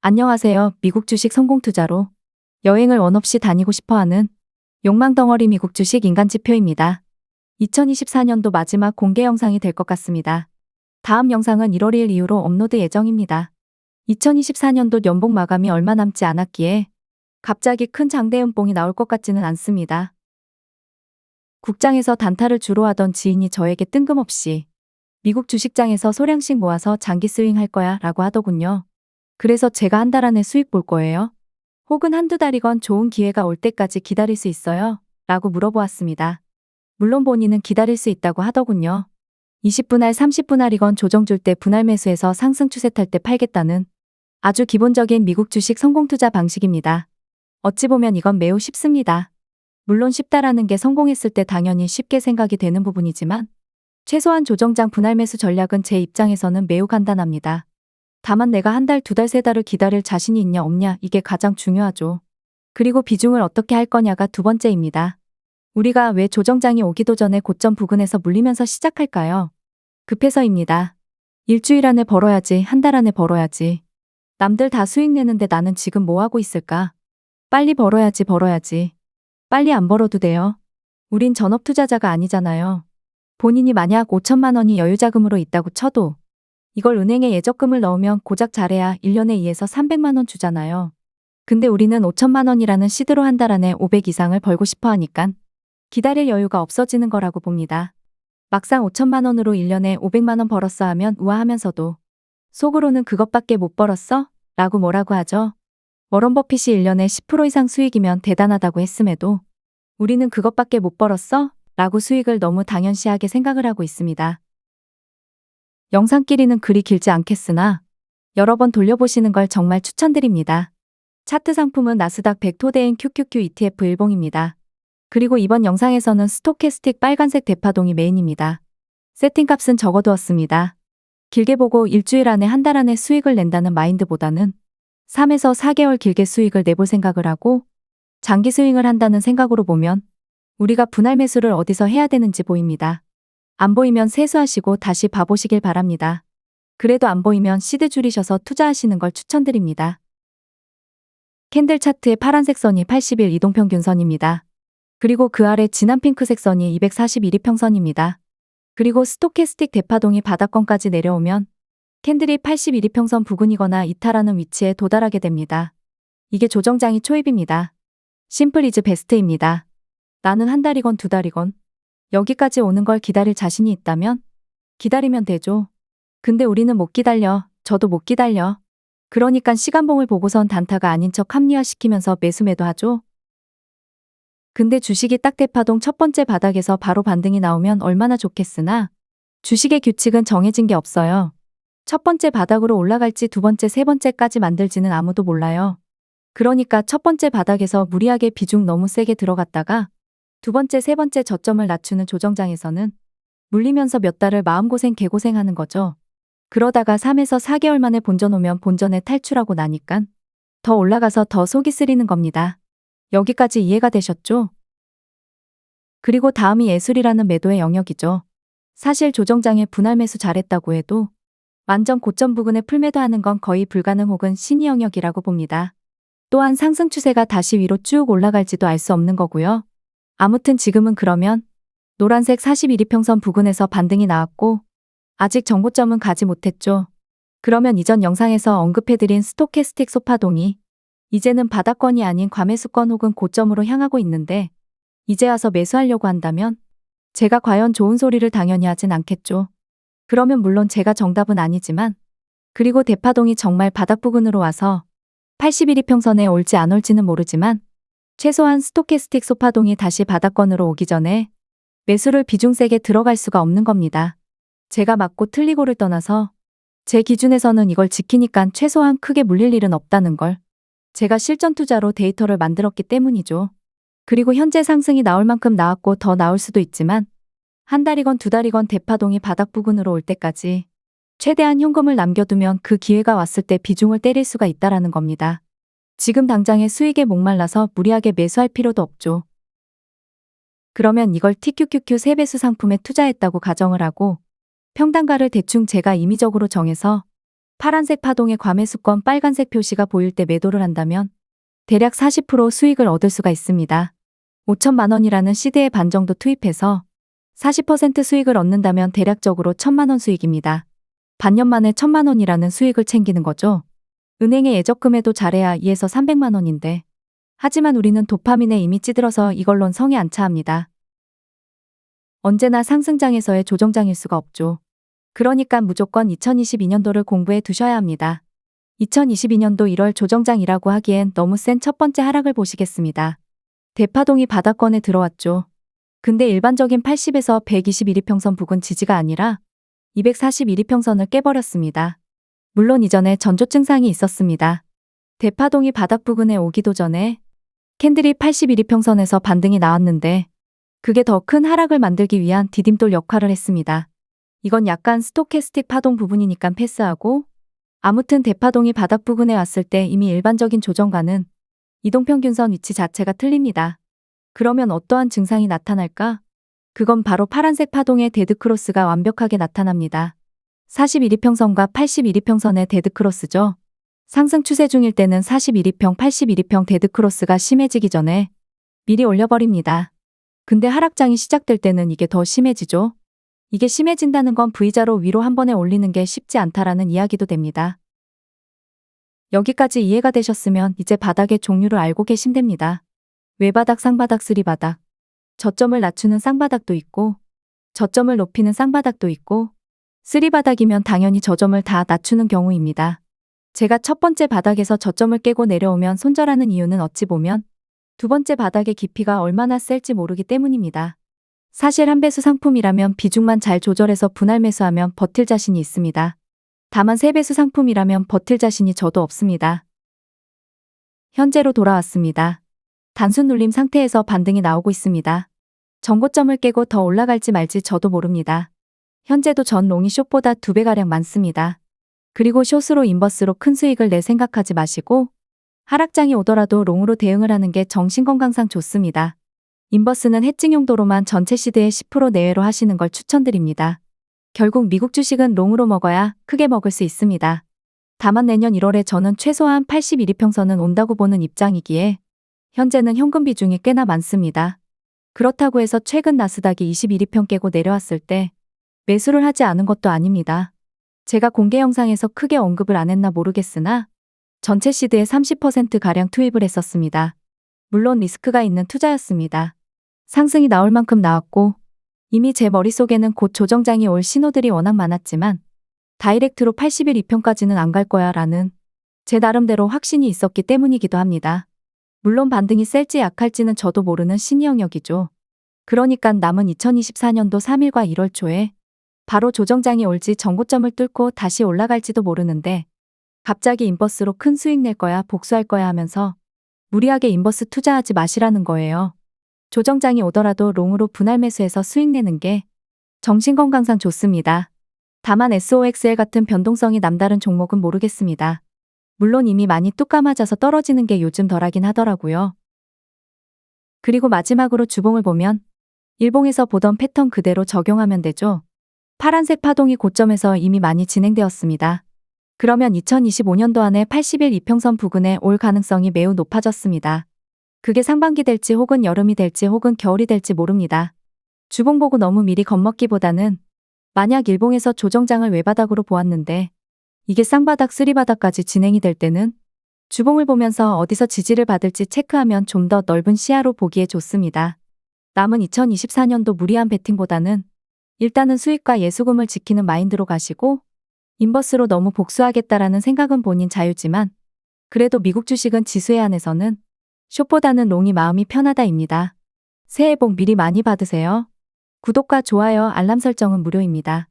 안녕하세요. 미국 주식 성공 투자로 여행을 원 없이 다니고 싶어하는 욕망덩어리 미국 주식 인간지표입니다. 2024년도 마지막 공개 영상이 될 것 같습니다. 다음 영상은 1월 2일 이후로 업로드 예정입니다. 2024년도 연봉 마감이 얼마 남지 않았기에 갑자기 큰 장대음봉이 나올 것 같지는 않습니다. 국장에서 단타를 주로 하던 지인이 저에게 뜬금없이 미국 주식장에서 소량씩 모아서 장기 스윙 할 거야 라고 하더군요. 그래서 제가 한 달 안에 수익 볼 거예요? 혹은 한두 달이건 좋은 기회가 올 때까지 기다릴 수 있어요? 라고 물어보았습니다. 물론 본인은 기다릴 수 있다고 하더군요. 20분할 30분할이건 조정 줄 때 분할 매수해서 상승 추세 탈 때 팔겠다는 아주 기본적인 미국 주식 성공 투자 방식입니다. 어찌 보면 이건 매우 쉽습니다. 물론 쉽다라는 게 성공했을 때 당연히 쉽게 생각이 되는 부분이지만 최소한 조정장 분할 매수 전략은 제 입장에서는 매우 간단합니다. 다만 내가 한 달, 두 달, 세 달을 기다릴 자신이 있냐 없냐 이게 가장 중요하죠. 그리고 비중을 어떻게 할 거냐가 두 번째입니다. 우리가 왜 조정장이 오기도 전에 고점 부근에서 물리면서 시작할까요? 급해서입니다. 일주일 안에 벌어야지, 한 달 안에 벌어야지. 남들 다 수익 내는데 나는 지금 뭐 하고 있을까? 빨리 벌어야지. 빨리 안 벌어도 돼요. 우린 전업 투자자가 아니잖아요. 본인이 만약 5천만 원이 여유자금으로 있다고 쳐도 이걸 은행에 예적금을 넣으면 고작 잘해야 1년에 2에서 300만 원 주잖아요. 근데 우리는 5천만 원이라는 시드로 한 달 안에 500 이상을 벌고 싶어 하니깐 기다릴 여유가 없어지는 거라고 봅니다. 막상 5천만 원으로 1년에 500만 원 벌었어 하면 우아하면서도 속으로는 그것밖에 못 벌었어? 라고 뭐라고 하죠. 워런 버핏이 1년에 10% 이상 수익이면 대단하다고 했음에도 우리는 그것밖에 못 벌었어? 라고 수익을 너무 당연시하게 생각을 하고 있습니다. 영상 길이는 그리 길지 않겠으나 여러 번 돌려보시는 걸 정말 추천드립니다. 차트 상품은 나스닥 100 토대인 QQQ ETF 일봉입니다. 그리고 이번 영상에서는 스토캐스틱 빨간색 대파동이 메인입니다. 세팅값은 적어두었습니다. 길게 보고 일주일 안에 한 달 안에 수익을 낸다는 마인드보다는 3에서 4개월 길게 수익을 내볼 생각을 하고 장기 스윙을 한다는 생각으로 보면 우리가 분할 매수를 어디서 해야 되는지 보입니다. 안 보이면 세수하시고 다시 봐보시길 바랍니다. 그래도 안 보이면 시드 줄이셔서 투자하시는 걸 추천드립니다. 캔들 차트의 파란색 선이 80일 이동평균선입니다. 그리고 그 아래 진한 핑크색 선이 241 이평선입니다. 그리고 스토캐스틱 대파동이 바닥권까지 내려오면 캔들이 81 이평선 부근이거나 이탈하는 위치에 도달하게 됩니다. 이게 조정장이 초입입니다. 심플 이즈 베스트입니다. 나는 한 달이건 두 달이건 여기까지 오는 걸 기다릴 자신이 있다면 기다리면 되죠. 근데 우리는 못 기다려. 저도 못 기다려. 그러니까 시간봉을 보고선 단타가 아닌 척 합리화시키면서 매수 매도하죠. 근데 주식이 딱 대파동 첫 번째 바닥에서 바로 반등이 나오면 얼마나 좋겠으나 주식의 규칙은 정해진 게 없어요. 첫 번째 바닥으로 올라갈지 두 번째, 세 번째까지 만들지는 아무도 몰라요. 그러니까 첫 번째 바닥에서 무리하게 비중 너무 세게 들어갔다가 두 번째, 세 번째 저점을 낮추는 조정장에서는 물리면서 몇 달을 마음고생 개고생하는 거죠. 그러다가 3에서 4개월 만에 본전 오면 본전에 탈출하고 나니깐 더 올라가서 더 속이 쓰리는 겁니다. 여기까지 이해가 되셨죠? 그리고 다음이 예술이라는 매도의 영역이죠. 사실 조정장에 분할 매수 잘했다고 해도 완전 고점 부근에 풀매도하는 건 거의 불가능 혹은 신의 영역이라고 봅니다. 또한 상승 추세가 다시 위로 쭉 올라갈지도 알 수 없는 거고요. 아무튼 지금은 그러면 노란색 41 이평선 부근에서 반등이 나왔고 아직 정고점은 가지 못했죠. 그러면 이전 영상에서 언급해드린 스토캐스틱 소파동이 이제는 바닥권이 아닌 과매수권 혹은 고점으로 향하고 있는데 이제 와서 매수하려고 한다면 제가 과연 좋은 소리를 당연히 하진 않겠죠. 그러면 물론 제가 정답은 아니지만 그리고 대파동이 정말 바닥 부근으로 와서 81 이평선에 올지 안 올지는 모르지만 최소한 스토캐스틱 소파동이 다시 바닥권으로 오기 전에 매수를 비중 세게 들어갈 수가 없는 겁니다. 제가 맞고 틀리고를 떠나서 제 기준에서는 이걸 지키니까 최소한 크게 물릴 일은 없다는 걸 제가 실전 투자로 데이터를 만들었기 때문이죠. 그리고 현재 상승이 나올 만큼 나왔고 더 나올 수도 있지만 한 달이건 두 달이건 대파동이 바닥 부근으로 올 때까지 최대한 현금을 남겨두면 그 기회가 왔을 때 비중을 때릴 수가 있다라는 겁니다. 지금 당장의 수익에 목말라서 무리하게 매수할 필요도 없죠. 그러면 이걸 TQQQ 3배수 상품에 투자했다고 가정을 하고 평단가를 대충 제가 임의적으로 정해서 파란색 파동의 과매수권 빨간색 표시가 보일 때 매도를 한다면 대략 40% 수익을 얻을 수가 있습니다. 5천만 원이라는 시드의 반 정도 투입해서 40% 수익을 얻는다면 대략적으로 1,000만 원 수익입니다. 반년 만에 1,000만 원이라는 수익을 챙기는 거죠. 은행에 예적금해도 잘해야 2에서 300만 원인데. 하지만 우리는 도파민에 이미 찌들어서 이걸론 성에 안 차합니다. 언제나 상승장에서의 조정장일 수가 없죠. 그러니까 무조건 2022년도를 공부해 두셔야 합니다. 2022년도 1월 조정장이라고 하기엔 너무 센 첫 번째 하락을 보시겠습니다. 대파동이 바닥권에 들어왔죠. 근데 일반적인 80에서 121이평선 부근 지지가 아니라 241이평선을 깨버렸습니다. 물론 이전에 전조 증상이 있었습니다. 대파동이 바닥 부근에 오기도 전에 캔들이 81이평선에서 반등이 나왔는데 그게 더 큰 하락을 만들기 위한 디딤돌 역할을 했습니다. 이건 약간 스토캐스틱 파동 부분이니까 패스하고, 아무튼 대파동이 바닥 부근에 왔을 때 이미 일반적인 조정과는 이동평균선 위치 자체가 틀립니다. 그러면 어떠한 증상이 나타날까? 그건 바로 파란색 파동의 데드크로스가 완벽하게 나타납니다. 41이평선과 81이평선의 데드크로스죠. 상승 추세 중일 때는 41이평, 81이평 데드크로스가 심해지기 전에 미리 올려버립니다. 근데 하락장이 시작될 때는 이게 더 심해지죠. 이게 심해진다는 건 V자로 위로 한 번에 올리는 게 쉽지 않다라는 이야기도 됩니다. 여기까지 이해가 되셨으면 이제 바닥의 종류를 알고 계시됩니다. 외바닥, 상바닥, 쓰리바닥. 저점을 낮추는 쌍바닥도 있고 저점을 높이는 쌍바닥도 있고 쓰리바닥이면 당연히 저점을 다 낮추는 경우입니다. 제가 첫 번째 바닥에서 저점을 깨고 내려오면 손절하는 이유는 어찌 보면 두 번째 바닥의 깊이가 얼마나 셀지 모르기 때문입니다. 사실 한 배수 상품이라면 비중만 잘 조절해서 분할 매수하면 버틸 자신이 있습니다. 다만 3배수 상품이라면 버틸 자신이 저도 없습니다. 현재로 돌아왔습니다. 단순 눌림 상태에서 반등이 나오고 있습니다. 전고점을 깨고 더 올라갈지 말지 저도 모릅니다. 현재도 전 롱이 숏보다 2배가량 많습니다. 그리고 숏으로 인버스로 큰 수익을 낼 생각하지 마시고 하락장이 오더라도 롱으로 대응을 하는 게 정신건강상 좋습니다. 인버스는 해칭 용도로만 전체 시드의 10% 내외로 하시는 걸 추천드립니다. 결국 미국 주식은 롱으로 먹어야 크게 먹을 수 있습니다. 다만 내년 1월에 저는 최소한 81이평선은 온다고 보는 입장이기에 현재는 현금 비중이 꽤나 많습니다. 그렇다고 해서 최근 나스닥이 21이평 깨고 내려왔을 때 매수를 하지 않은 것도 아닙니다. 제가 공개 영상에서 크게 언급을 안 했나 모르겠으나 전체 시드의 30%가량 투입을 했었습니다. 물론 리스크가 있는 투자였습니다. 상승이 나올 만큼 나왔고 이미 제 머릿속에는 곧 조정장이 올 신호들이 워낙 많았지만 다이렉트로 81이평까지는 안 갈 거야 라는 제 나름대로 확신이 있었기 때문이기도 합니다. 물론 반등이 셀지 약할지는 저도 모르는 신의 영역이죠. 그러니까 남은 2024년도 3일과 1월 초에 바로 조정장이 올지 전고점을 뚫고 다시 올라갈지도 모르는데 갑자기 인버스로 큰 수익 낼 거야 복수할 거야 하면서 무리하게 인버스 투자하지 마시라는 거예요. 조정장이 오더라도 롱으로 분할 매수해서 수익 내는 게 정신건강상 좋습니다. 다만 SOXL 같은 변동성이 남다른 종목은 모르겠습니다. 물론 이미 많이 뚝 까맞아서 떨어지는 게 요즘 덜하긴 하더라고요. 그리고 마지막으로 주봉을 보면 일봉에서 보던 패턴 그대로 적용하면 되죠. 파란색 파동이 고점에서 이미 많이 진행되었습니다. 그러면 2025년도 안에 80일 이평선 부근에 올 가능성이 매우 높아졌습니다. 그게 상반기 될지 혹은 여름이 될지 혹은 겨울이 될지 모릅니다. 주봉 보고 너무 미리 겁먹기보다는 만약 일봉에서 조정장을 외바닥으로 보았는데 이게 쌍바닥, 쓰리바닥까지 진행이 될 때는 주봉을 보면서 어디서 지지를 받을지 체크하면 좀 더 넓은 시야로 보기에 좋습니다. 남은 2024년도 무리한 베팅보다는 일단은 수익과 예수금을 지키는 마인드로 가시고 인버스로 너무 복수하겠다라는 생각은 본인 자유지만 그래도 미국 주식은 지수에 한해서는 숏보다는 롱이 마음이 편하다입니다. 새해 복 미리 많이 받으세요. 구독과 좋아요, 알람 설정은 무료입니다.